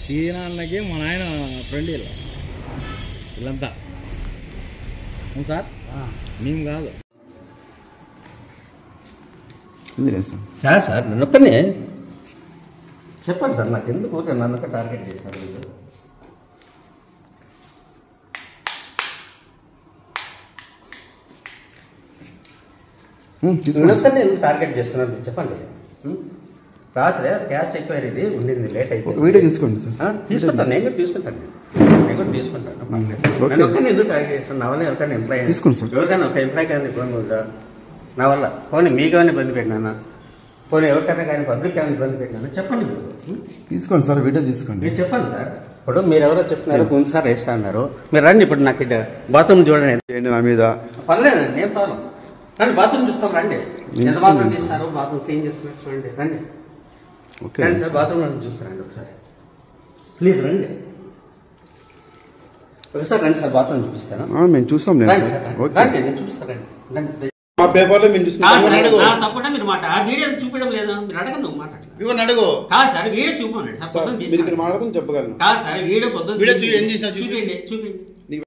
శ్రీనాన్నకి మా నాయన ఫ్రెండ్ వీళ్ళంతా సార్ మేము కాదు సార్ సార్ నన్ను ఒక్కనే చెప్పండి సార్ నాకు ఎందుకు నన్ను ఒక టార్గెట్ చేశారు మీరు నన్నొక్కనే ఎందుకు టార్గెట్ చేస్తున్నారు చెప్పండి రాత్రి క్యాస్ట్ ఎక్వైరీది ఉండింది లేట్ అయిపోయింది వీడియో తీసుకోండి సార్ తీసుకుంటాను నేను కూడా తీసుకుంటాను నన్ను ఒక్కనే ఎందుకు టార్గెట్ చేస్తాను నా వల్ల ఎవరికైనా ఎంప్లాయ్ తీసుకోండి సార్ ఎవరికైనా ఒక ఎంప్లాయ్ కానీ ఇబ్బంది ఉందా నా వల్ల పోనీ మీకేమైనా ఇబ్బంది పెట్టినా పోనీ ఎవరికైనా కానీ పబ్లిక్ ఏమైనా ఇబ్బంది పెట్టినా చెప్పండి మీరు తీసుకోండి సార్ వీడియో తీసుకోండి మీరు చెప్పండి సార్ ఇప్పుడు మీరు ఎవరో చెప్తున్నారు కొన్నిసార్లు వేస్తా అన్నారు మీరు రండి ఇప్పుడు నాకు ఇది బాత్రూమ్ చూడండి నా మీద పర్లేదండి నేను ప్రాబ్లం రండి బాత్రూమ్ చూస్తాం రండి ఎంత బాత్రూమ్ తీస్తున్నారు బాత్రూమ్ క్లీన్ చేస్తున్నారు చూడండి రండి రండి సార్ బాత్రూమ్ చూస్తారండి ఒకసారి ప్లీజ్ రండి ఒకసారి రండి సార్ బాత్రూమ్ చూపిస్తాను మేము చూస్తాం రండి నేను చూపిస్తానండి రండి మా పేపర్లో మీరు తప్పకుండా మీరు మాట ఆ వీడియో చూపించడం లేదా మీరు అడగండి నువ్వు మాట్లాడండి అడుగు కాదు సార్ వీడియో చూపండి సార్ మాట్లాడతాం చెప్పగలను కాదు సార్ వీడియో పొద్దున్న చూపించండి చూపించండి